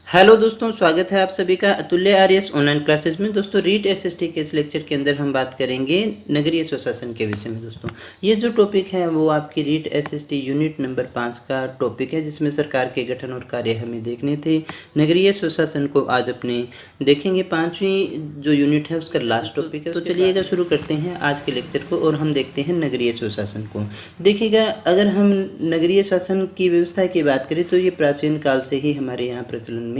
Hello दोस्तों, स्वागत है आप सभी का अतुल्य आर्यस ऑनलाइन क्लासेस में। दोस्तों रीट एसएसटी के इस लेक्चर के अंदर हम बात करेंगे नगरीय स्वशासन के विषय में। दोस्तों ये जो टॉपिक है वो आपकी रीट एसएसटी यूनिट नंबर 5 का टॉपिक है, जिसमें सरकार के गठन और कार्य हमें देखने थे। नगरीय स्वशासन को आज अपने देखेंगे। 5वीं जो यूनिट है उसका लास्ट टॉपिक है। तो चलिएगा शुरू करते हैं आज के लेक्चर को और हम देखते हैं नगरीय स्वशासन को। देखिएगा, अगर हम नगरीय शासन की व्यवस्था की बात करें तो ये प्राचीन काल से ही हमारे यहाँ प्रचलन में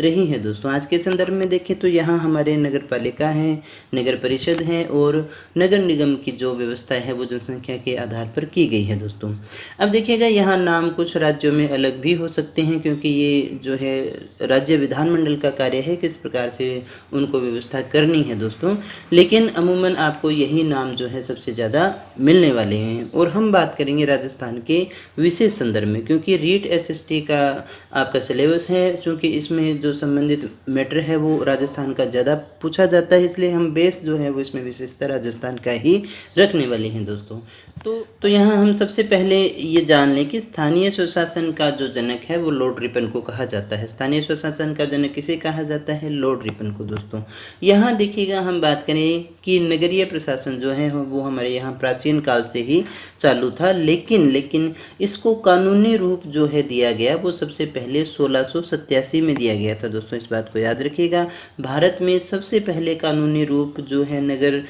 रही है। दोस्तों आज के संदर्भ में देखें तो यहाँ हमारे नगर पालिका है, नगर परिषद है और नगर निगम की जो व्यवस्था है वो जनसंख्या के आधार पर की गई है। दोस्तों अब देखिएगा, यहाँ नाम कुछ राज्यों में अलग भी हो सकते हैं, क्योंकि ये जो है राज्य विधानमंडल का कार्य है किस प्रकार से उनको व्यवस्था करनी है। दोस्तों लेकिन अमूमन आपको यही नाम जो है सबसे ज़्यादा मिलने वाले हैं। और हम बात करेंगे राजस्थान के विशेष संदर्भ में, क्योंकि रीट एसएसटी का आपका सिलेबस है, चूँकि इसमें जो संबंधित मैटर है वो राजस्थान का ज़्यादा पूछा जाता है, इसलिए हम बेस जो है वो इसमें विशेषता राजस्थान का ही रखने वाले हैं। दोस्तों तो यहाँ हम सबसे पहले ये जान लें कि स्थानीय स्वशासन का जो जनक है वो लॉर्ड रिपन को कहा जाता है। स्थानीय स्वशासन का जनक किसे कहा जाता है? लॉर्ड रिपन को। दोस्तों यहाँ देखिएगा, हम बात करें कि नगरीय प्रशासन जो है वो हमारे यहाँ प्राचीन काल से ही चालू था, लेकिन इसको कानूनी रूप जो है दिया गया वो सबसे पहले 1687 में दिया गया था। दोस्तों इस बात को याद रखिएगा। भारत में सबसे पहले कानूनी रूप जो है नगर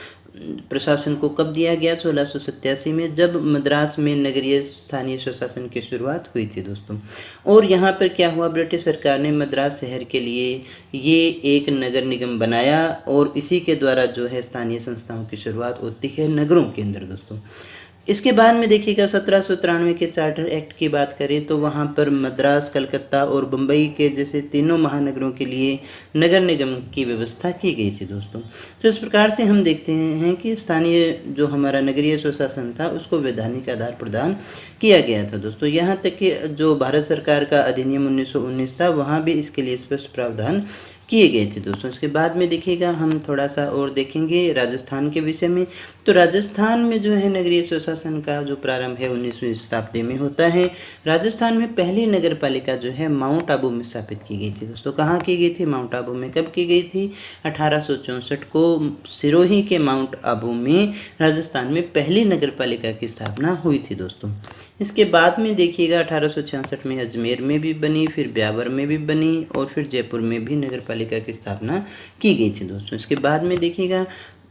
प्रशासन को कब दिया गया? 1687 में, जब मद्रास में नगरीय स्थानीय स्वशासन की शुरुआत हुई थी। दोस्तों और यहाँ पर क्या हुआ, ब्रिटिश सरकार ने मद्रास शहर के लिए ये एक नगर निगम बनाया और इसी के द्वारा जो है स्थानीय संस्थाओं की शुरुआत होती है नगरों के अंदर। दोस्तों इसके बाद में देखिएगा, 1793 के चार्टर एक्ट की बात करें तो वहाँ पर मद्रास, कलकत्ता और बम्बई के जैसे तीनों महानगरों के लिए नगर निगम की व्यवस्था की गई थी। दोस्तों तो इस प्रकार से हम देखते हैं कि स्थानीय जो हमारा नगरीय स्वशासन था उसको वैधानिक आधार प्रदान किया गया था। दोस्तों यहाँ तक कि जो भारत सरकार का अधिनियम 1919 था वहाँ भी इसके लिए स्पष्ट प्रावधान किए गए थे। दोस्तों इसके बाद में देखिएगा, हम थोड़ा सा और देखेंगे राजस्थान के विषय में। तो राजस्थान में जो है नगरीय स्वशासन का जो प्रारंभ है 19वीं शताब्दी में होता है। राजस्थान में पहली नगर पालिका जो है माउंट आबू में स्थापित की गई थी। दोस्तों कहाँ की गई थी? माउंट आबू में। कब की गई थी? 1864 को सिरोही के माउंट आबू में राजस्थान में पहली नगर पालिका की स्थापना हुई थी। दोस्तों इसके बाद में देखिएगा, 1866 में अजमेर में भी बनी, फिर ब्यावर में भी बनी और फिर जयपुर में भी नगर पालिका की स्थापना की गई थी। दोस्तों इसके बाद में देखिएगा,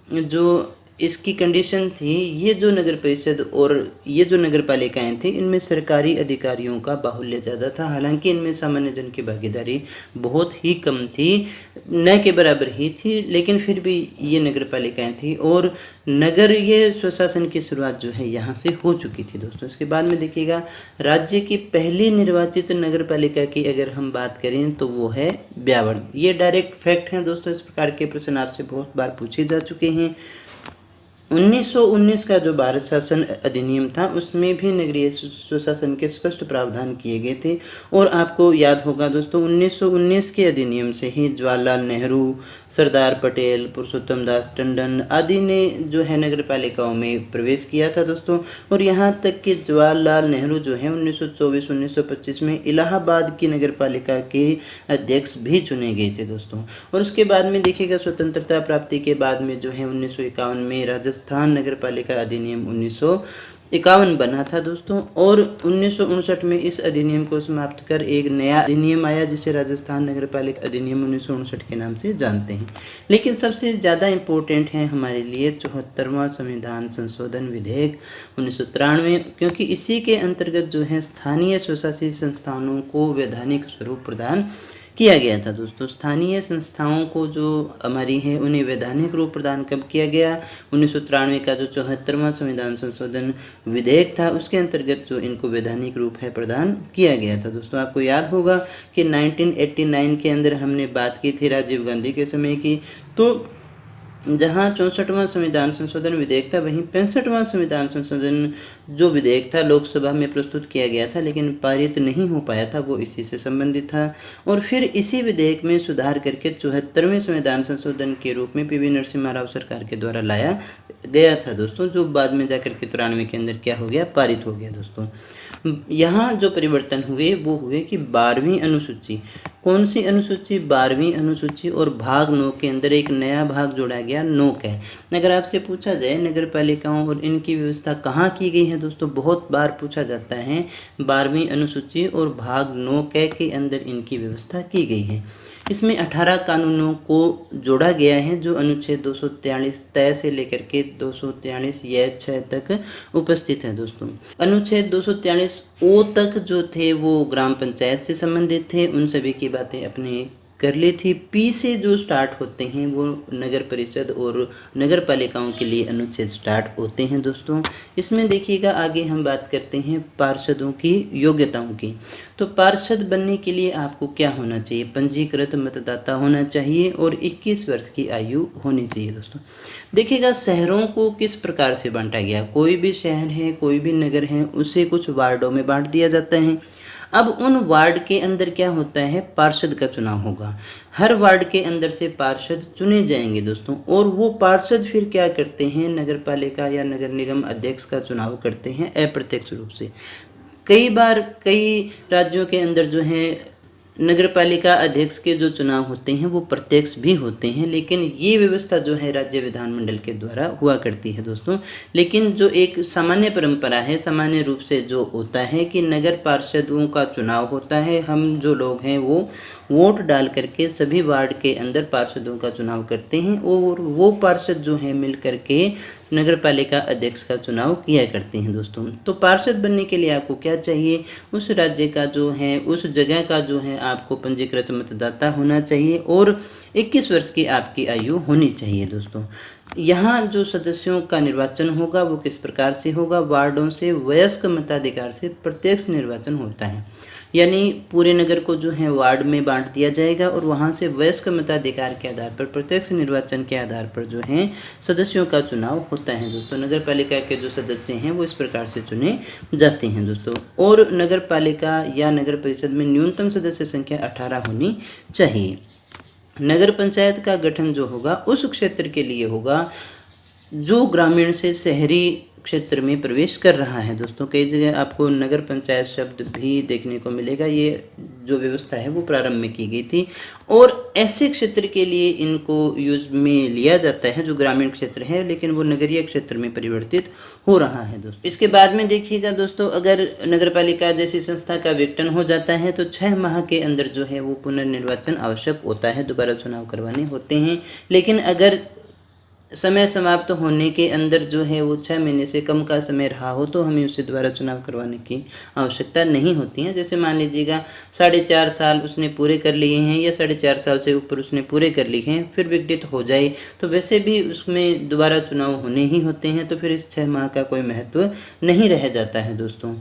जो इसकी कंडीशन थी, ये जो नगर परिषद और ये जो नगर पालिकाएँ थी इनमें सरकारी अधिकारियों का बाहुल्य ज़्यादा था। हालांकि इनमें सामान्य जन की भागीदारी बहुत ही कम थी, न के बराबर ही थी, लेकिन फिर भी ये नगर पालिकाएँ थी और नगरीय स्वशासन की शुरुआत जो है यहाँ से हो चुकी थी। दोस्तों इसके बाद में देखिएगा, राज्य की पहली निर्वाचित नगर पालिका की अगर हम बात करें तो वो है ब्यावर। ये डायरेक्ट फैक्ट हैं। दोस्तों इस प्रकार के प्रश्न आपसे बहुत बार पूछे जा चुके हैं। 1919 का जो भारत शासन अधिनियम था उसमें भी नगरीय स्वशासन के स्पष्ट प्रावधान किए गए थे। और आपको याद होगा दोस्तों, 1919 के अधिनियम से ही जवाहरलाल नेहरू, सरदार पटेल, पुरुषोत्तम दास टंडन आदि ने जो है नगर पालिकाओं में प्रवेश किया था। दोस्तों और यहाँ तक कि जवाहरलाल नेहरू जो है 1924-1925 में इलाहाबाद की नगर पालिका के अध्यक्ष भी चुने गए थे। दोस्तों और उसके बाद में देखिएगा, स्वतंत्रता प्राप्ति के बाद में जो है 1951 में राजस्थान नगर पालिका अधिनियम 1951 बना था। दोस्तों और 1959 में इस अधिनियम को समाप्त कर एक नया अधिनियम आया जिसे राजस्थान नगर पालिका अधिनियम 1959 के नाम से जानते हैं। लेकिन सबसे ज़्यादा इम्पोर्टेंट है हमारे लिए 74वां संविधान संशोधन विधेयक 1993, क्योंकि इसी के अंतर्गत जो है स्थानीय स्वशासित संस्थानों को वैधानिक स्वरूप प्रदान किया गया था। दोस्तों स्थानीय संस्थाओं को जो हमारी है उन्हें वैधानिक रूप प्रदान कब किया गया? 1993 का जो 74वां संविधान संशोधन विधेयक था उसके अंतर्गत जो इनको वैधानिक रूप है प्रदान किया गया था। दोस्तों आपको याद होगा कि 1989 के अंदर हमने बात की थी राजीव गांधी के समय की, तो जहाँ 64वां संविधान संशोधन विधेयक था वहीं 65वां संविधान संशोधन जो विधेयक था लोकसभा में प्रस्तुत किया गया था लेकिन पारित नहीं हो पाया था, वो इसी से संबंधित था। और फिर इसी विधेयक में सुधार करके 74वें संविधान संशोधन के रूप में पीवी नरसिम्हा राव सरकार के द्वारा लाया गया था। दोस्तों जो बाद में जाकर के 93 के अंदर क्या हो गया? पारित हो गया। दोस्तों यहाँ जो परिवर्तन हुए वो हुए कि 12वीं अनुसूची कौन सी अनुसूची? 12वीं अनुसूची और भाग 9 के अंदर एक नया भाग जोड़ा गया 9 क। अगर आपसे पूछा जाए नगर पालिकाओं और इनकी व्यवस्था कहाँ की गई है दोस्तों, बहुत बार पूछा जाता है। 12वीं अनुसूची और भाग 9 क के अंदर इनकी व्यवस्था की गई है। इसमें 18 कानूनों को जोड़ा गया है जो अनुच्छेद 243 तय से लेकर के 243 य 6 तक उपस्थित है दोस्तों। अनुच्छेद 243 ओ तक जो थे वो ग्राम पंचायत से संबंधित थे, उन सभी की बातें अपने कर ली थी। पी से जो स्टार्ट होते हैं वो नगर परिषद और नगर पालिकाओं के लिए अनुच्छेद स्टार्ट होते हैं दोस्तों। इसमें देखिएगा आगे हम बात करते हैं पार्षदों की योग्यताओं की। तो पार्षद बनने के लिए आपको क्या होना चाहिए? पंजीकृत मतदाता होना चाहिए और 21 वर्ष की आयु होनी चाहिए दोस्तों। देखिएगा शहरों को किस प्रकार से बांटा गया, कोई भी शहर है, कोई भी नगर है, उसे कुछ वार्डों में बांट दिया जाता है। अब उन वार्ड के अंदर क्या होता है? पार्षद का चुनाव होगा। हर वार्ड के अंदर से पार्षद चुने जाएंगे दोस्तों, और वो पार्षद फिर क्या करते हैं? नगर पालिका या नगर निगम अध्यक्ष का चुनाव करते हैं अप्रत्यक्ष रूप से। कई बार कई राज्यों के अंदर जो है नगर पालिका अध्यक्ष के जो चुनाव होते हैं वो प्रत्यक्ष भी होते हैं, लेकिन ये व्यवस्था जो है राज्य विधानमंडल के द्वारा हुआ करती है दोस्तों। लेकिन जो एक सामान्य परंपरा है, सामान्य रूप से जो होता है कि नगर पार्षदों का चुनाव होता है, हम जो लोग हैं वो वोट डाल करके सभी वार्ड के अंदर पार्षदों का चुनाव करते हैं और वो पार्षद जो है मिल करके नगर पालिका अध्यक्ष का चुनाव किया करते हैं दोस्तों। तो पार्षद बनने के लिए आपको क्या चाहिए? उस राज्य का जो है, उस जगह का जो है आपको पंजीकृत मतदाता होना चाहिए और 21 वर्ष की आपकी आयु होनी चाहिए दोस्तों। यहाँ जो सदस्यों का निर्वाचन होगा वो किस प्रकार से होगा? वार्डों से वयस्क मताधिकार से प्रत्यक्ष निर्वाचन होता है, यानी पूरे नगर को जो है वार्ड में बांट दिया जाएगा और वहाँ से वयस्क मताधिकार के आधार पर, प्रत्यक्ष निर्वाचन के आधार पर जो है सदस्यों का चुनाव होता है दोस्तों। नगर पालिका के जो सदस्य हैं वो इस प्रकार से चुने जाते हैं दोस्तों। और नगर पालिका या नगर परिषद में न्यूनतम सदस्य संख्या 18 होनी चाहिए। नगर पंचायत का गठन जो होगा उस क्षेत्र के लिए होगा जो ग्रामीण से शहरी क्षेत्र में प्रवेश कर रहा है दोस्तों। कई जगह आपको नगर पंचायत शब्द भी देखने को मिलेगा। ये जो व्यवस्था है वो प्रारंभ में की गई थी और ऐसे क्षेत्र के लिए इनको यूज में लिया जाता है जो ग्रामीण क्षेत्र है, लेकिन वो नगरीय क्षेत्र में परिवर्तित हो रहा है दोस्तों। इसके बाद में देखिएगा दोस्तों, अगर नगर पालिका जैसी संस्था का विघटन हो जाता है तो 6 माह के अंदर जो है वो पुनर्निर्वाचन आवश्यक होता है, दोबारा चुनाव करवाने होते हैं। लेकिन अगर समय समाप्त होने के अंदर जो है वो 6 महीने से कम का समय रहा हो तो हमें उससे दोबारा चुनाव करवाने की आवश्यकता नहीं होती है। जैसे मान लीजिएगा 4.5 साल उसने पूरे कर लिए हैं या 4.5 साल से ऊपर उसने पूरे कर लिए हैं, फिर विघटित हो जाए तो वैसे भी उसमें दोबारा चुनाव होने ही होते हैं, तो फिर इस 6 माह का कोई महत्व नहीं रह जाता है दोस्तों।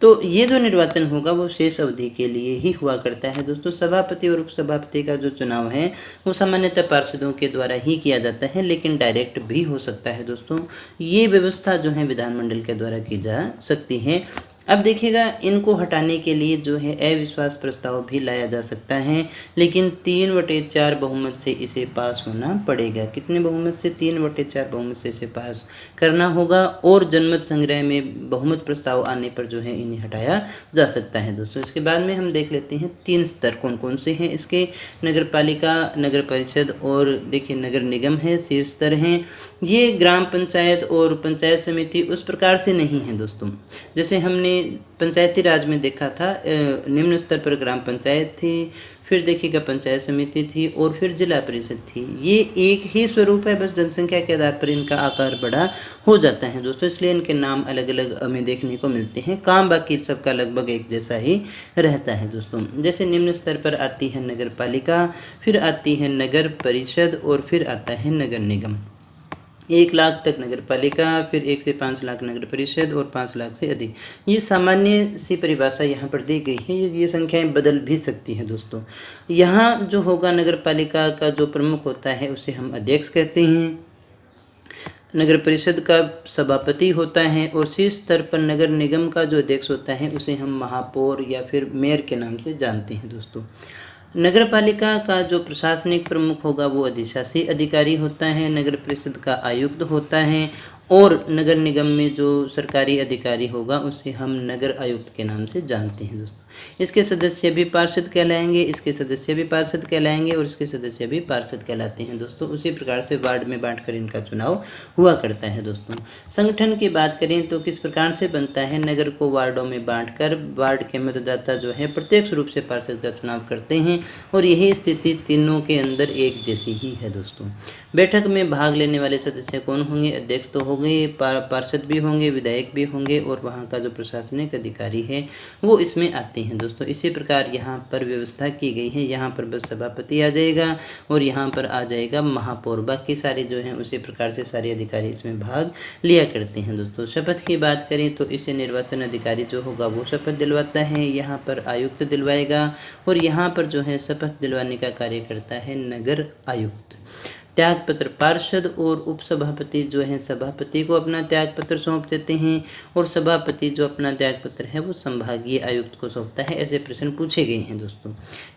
तो ये जो निर्वाचन होगा वो शेष अवधि के लिए ही हुआ करता है दोस्तों। सभापति और उपसभापति का जो चुनाव है वो सामान्यतः पार्षदों के द्वारा ही किया जाता है, लेकिन डायरेक्ट भी हो सकता है दोस्तों। ये व्यवस्था जो है विधानमंडल के द्वारा की जा सकती है। अब देखिएगा, इनको हटाने के लिए जो है अविश्वास प्रस्ताव भी लाया जा सकता है, लेकिन 3/4 बहुमत से इसे पास होना पड़ेगा। कितने बहुमत से? 3/4 बहुमत से इसे पास करना होगा और जनमत संग्रह में बहुमत प्रस्ताव आने पर जो है इन्हें हटाया जा सकता है दोस्तों। इसके बाद में हम देख लेते हैं 3 स्तर कौन कौन से हैं इसके। नगर पालिका, नगर परिषद और देखिए नगर निगम है, शीर्ष स्तर हैं। ये ग्राम पंचायत और पंचायत समिति उस प्रकार से नहीं है दोस्तों। जैसे हमने पंचायती राज में देखा था, निम्न स्तर पर ग्राम पंचायत थी, फिर देखिएगा पंचायत समिति थी और फिर जिला परिषद थी। ये एक ही स्वरूप है, बस जनसंख्या के आधार पर इनका आकार बड़ा हो जाता है दोस्तों, इसलिए इनके नाम अलग अलग हमें देखने को मिलते हैं। काम बाकी सबका लगभग एक जैसा ही रहता है दोस्तों। जैसे निम्न स्तर पर आती है नगर पालिका, फिर आती है नगर परिषद और फिर आता है नगर निगम। 1 लाख तक नगर पालिका, फिर 1 से 5 लाख नगर परिषद और 5 लाख से अधिक। ये सामान्य सी परिभाषा यहाँ पर दी गई है, ये संख्याएं बदल भी सकती हैं दोस्तों। यहाँ जो होगा नगर पालिका का जो प्रमुख होता है उसे हम अध्यक्ष कहते हैं, नगर परिषद का सभापति होता है और शीर्ष स्तर पर नगर निगम का जो अध्यक्ष होता है उसे हम महापौर या फिर मेयर के नाम से जानते हैं दोस्तों। नगर पालिका का जो प्रशासनिक प्रमुख होगा वो अधिशासी अधिकारी होता है, नगर परिषद का आयुक्त होता है और नगर निगम में जो सरकारी अधिकारी होगा उसे हम नगर आयुक्त के नाम से जानते हैं दोस्तों। इसके सदस्य भी पार्षद कहलाएंगे, इसके सदस्य भी पार्षद कहलाएंगे और इसके सदस्य भी पार्षद कहलाते हैं दोस्तों। उसी प्रकार से वार्ड में बांटकर इनका चुनाव हुआ करता है दोस्तों। संगठन की बात करें तो किस प्रकार से बनता है, नगर को वार्डों में बांटकर वार्ड के मतदाता जो है प्रत्यक्ष रूप से पार्षद का चुनाव करते हैं और यही स्थिति तीनों के अंदर एक जैसी ही है दोस्तों। बैठक में भाग लेने वाले सदस्य कौन होंगे, अध्यक्ष तो होंगे, पार्षद भी होंगे, विधायक भी होंगे और वहाँ का जो प्रशासनिक अधिकारी है वो इसमें आते हैं दोस्तों। इसी प्रकार यहाँ पर व्यवस्था की गई है, यहाँ पर बस सभापति आ जाएगा और यहाँ पर आ जाएगा महापौर, बाकी सारे जो हैं उसी प्रकार से सारे अधिकारी इसमें भाग लिया करते हैं दोस्तों। शपथ की बात करें तो इसे निर्वाचन अधिकारी जो होगा वो शपथ दिलवाता है, यहाँ पर आयुक्त दिलवाएगा और यहाँ पर जो है शपथ दिलवाने का कार्य करता है नगर आयुक्त। त्यागपत्र, पार्षद और उपसभापति जो है सभापति को अपना त्यागपत्र सौंप देते हैं और सभापति जो अपना त्यागपत्र है वो संभागीय आयुक्त को सौंपता है। ऐसे प्रश्न पूछे गए हैं दोस्तों।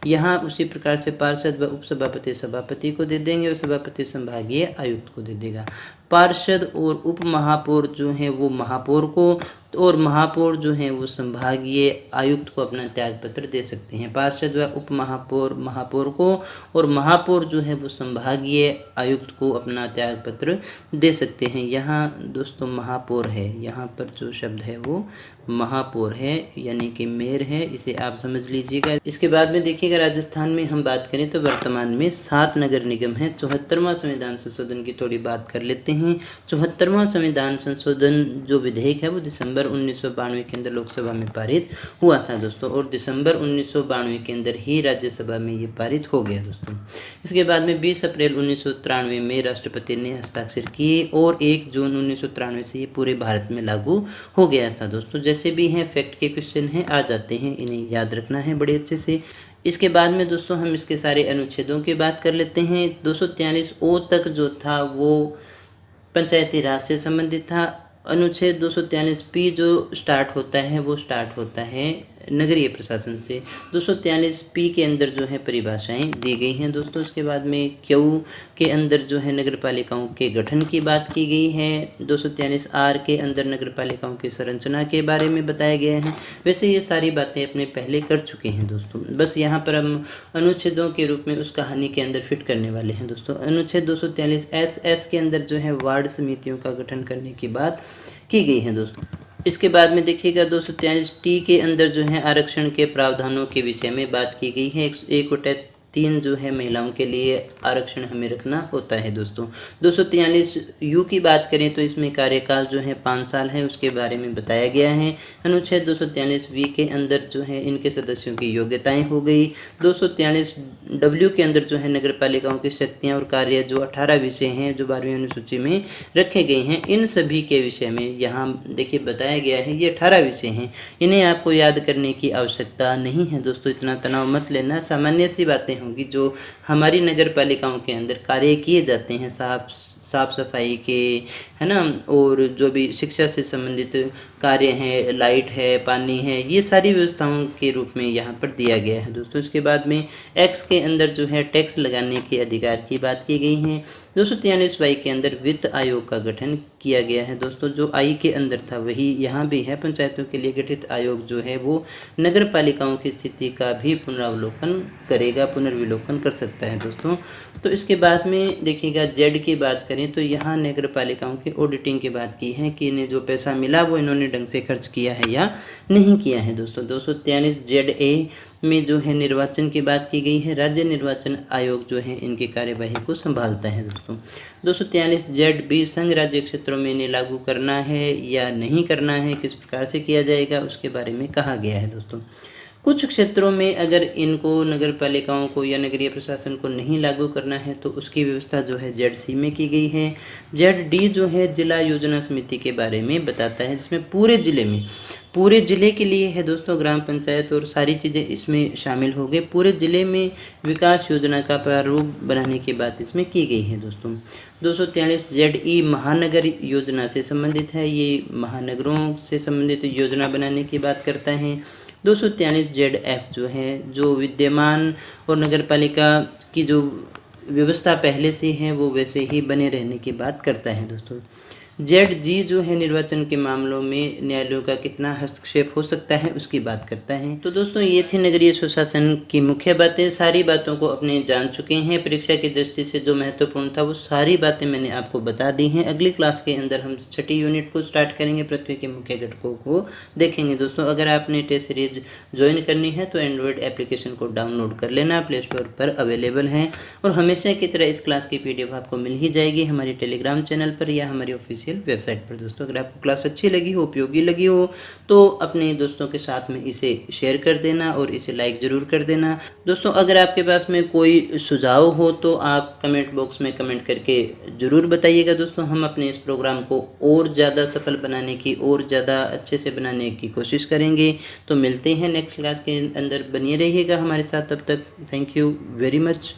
यहाँ उसी प्रकार से पार्षद व उपसभापति सभापति को दे देंगे और सभापति संभागीय आयुक्त को दे देगा। पार्षद और उप महापौर जो है वो महापौर को और महापौर जो है वो संभागीय आयुक्त को अपना त्यागपत्र दे सकते हैं। पार्षद व उप महापौर महापौर को और महापौर जो है वो संभागीय आयुक्त को अपना त्यागपत्र दे सकते हैं। यहाँ दोस्तों महापौर है, यहाँ पर जो शब्द है वो महापौर है यानी कि मेयर है, इसे आप समझ लीजिएगा। इसके बाद में देखिएगा राजस्थान में हम बात करें तो वर्तमान में 7 नगर निगम हैं। 74वां संविधान संशोधन की थोड़ी बात कर लेते हैं। 74वां संविधान संशोधन जो विधेयक है वो दिसंबर 1992 के अंदर लोकसभा में पारित हुआ था दोस्तों और दिसंबर 1992 के अंदर ही राज्यसभा में ये पारित हो गया दोस्तों। इसके बाद में 20 अप्रैल 1993 में राष्ट्रपति ने हस्ताक्षर किए और 1 जून 1993 से ये पूरे भारत में लागू हो गया था दोस्तों। जैसे भी हैं फैक्ट के क्वेश्चन हैं आ जाते हैं, इन्हें याद रखना है बड़े अच्छे से। इसके बाद में दोस्तों हम इसके सारे अनुच्छेदों की बात कर लेते हैं। 243 ओ तक जो था वो पंचायती राज से संबंधित था। अनुच्छेद 243 पी जो स्टार्ट होता है वो स्टार्ट होता है नगरीय प्रशासन से। 243 पी के अंदर जो है परिभाषाएं दी गई हैं दोस्तों। इसके बाद में क्यू के अंदर जो है नगर पालिकाओं के गठन की बात की गई है। 243 आर के अंदर नगर पालिकाओं की संरचना के बारे में बताया गया है। वैसे ये सारी बातें अपने पहले कर चुके हैं दोस्तों, बस यहाँ पर हम अनुच्छेदों के रूप में उस कहानी के अंदर फिट करने वाले हैं दोस्तों। अनुच्छेद 243 एस के अंदर जो है वार्ड समितियों का गठन करने की बात की गई है दोस्तों। इसके बाद में देखिएगा 243 टी के अंदर जो है आरक्षण के प्रावधानों के विषय में बात की गई है। 1/3 जो है महिलाओं के लिए आरक्षण हमें रखना होता है दोस्तों। 243 यू की बात करें तो इसमें कार्यकाल जो है 5 साल है, उसके बारे में बताया गया है। अनुच्छेद 243 वी के अंदर जो है इनके सदस्यों की योग्यताएं हो गई। 243 डब्ल्यू के अंदर जो है नगर पालिकाओं की शक्तियाँ और कार्य जो 18 विषय हैं जो 12वीं अनुसूची में रखे गए हैं, इन सभी के विषय में यहाँ देखिए बताया गया है। ये 18 विषय हैं, इन्हें आपको याद करने की आवश्यकता नहीं है दोस्तों, इतना तनाव मत लेना। सामान्य सी बातें होंगी जो हमारी नगर पालिकाओं के अंदर कार्य किए जाते हैं, साफ सफाई के, है ना, और जो भी शिक्षा से संबंधित कार्य हैं, लाइट है, पानी है, ये सारी व्यवस्थाओं के रूप में यहाँ पर दिया गया है दोस्तों। इसके बाद में एक्स के अंदर जो है टैक्स लगाने के अधिकार की बात की गई है। 243 वाई के अंदर वित्त आयोग का गठन किया गया है दोस्तों। जो आई के अंदर था वही यहाँ भी है। पंचायतों के लिए गठित आयोग जो है वो नगर पालिकाओं की स्थिति का भी पुनरावलोकन करेगा, पुनर्विलोकन कर सकता है दोस्तों। तो इसके बाद में देखिएगा जेड की बात करें तो यहाँ नगर पालिकाओं की ऑडिटिंग की बात की है कि इन्हें जो पैसा मिला वो इन्होंने ढंग से खर्च किया है या नहीं किया है दोस्तों। 243 जेड ए में जो है निर्वाचन की बात की गई है। राज्य निर्वाचन आयोग जो है इनकी कार्यवाही को संभालता है दोस्तों। 243 जेड बी संघ राज्य क्षेत्रों में इन्हें लागू करना है या नहीं करना है, किस प्रकार से किया जाएगा, उसके बारे में कहा गया है दोस्तों। कुछ क्षेत्रों में अगर इनको नगर पालिकाओं को या नगरीय प्रशासन को नहीं लागू करना है तो उसकी व्यवस्था जो है जेड सी में की गई है। जेड डी जो है जिला योजना समिति के बारे में बताता है, जिसमें पूरे ज़िले के लिए है दोस्तों, ग्राम पंचायत और सारी चीज़ें इसमें शामिल हो गए। पूरे ज़िले में विकास योजना का प्रारूप बनाने की बात इसमें की गई है दोस्तों। 243 जेड ई महानगर योजना से संबंधित है, ये महानगरों से संबंधित योजना बनाने की बात करता है। 243 जेड एफ जो है जो विद्यमान और नगर पालिका की जो व्यवस्था पहले से है वो वैसे ही बने रहने की बात करता है दोस्तों। ZG जो है निर्वाचन के मामलों में न्यायालयों का कितना हस्तक्षेप हो सकता है उसकी बात करता है। तो दोस्तों ये थी नगरीय स्वशासन की मुख्य बातें। सारी बातों को अपने जान चुके हैं। परीक्षा की दृष्टि से जो महत्वपूर्ण था वो सारी बातें मैंने आपको बता दी हैं। अगली क्लास के अंदर हम 6ठी यूनिट को स्टार्ट करेंगे, पृथ्वी के मुख्य घटकों को देखेंगे। दोस्तों अगर आपने टेस्ट सीरीज ज्वाइन करनी है तो एंड्रॉयड एप्लीकेशन को डाउनलोड कर लेना, प्ले स्टोर पर अवेलेबल है। और हमेशा की तरह इस क्लास की PDF आपको मिल ही जाएगी हमारे टेलीग्राम चैनल पर या हमारी ऑफिशियल वेबसाइट पर। दोस्तों अगर आपको क्लास अच्छी लगी हो, उपयोगी लगी हो तो अपने दोस्तों के साथ में इसे शेयर कर देना और इसे लाइक ज़रूर कर देना। दोस्तों अगर आपके पास में कोई सुझाव हो तो आप कमेंट बॉक्स में कमेंट करके ज़रूर बताइएगा। दोस्तों हम अपने इस प्रोग्राम को और ज़्यादा सफल बनाने की और ज़्यादा अच्छे से बनाने की कोशिश करेंगे। तो मिलते हैं नेक्स्ट क्लास के अंदर, बनिए रहिएगा हमारे साथ। तब तक थैंक यू वेरी मच।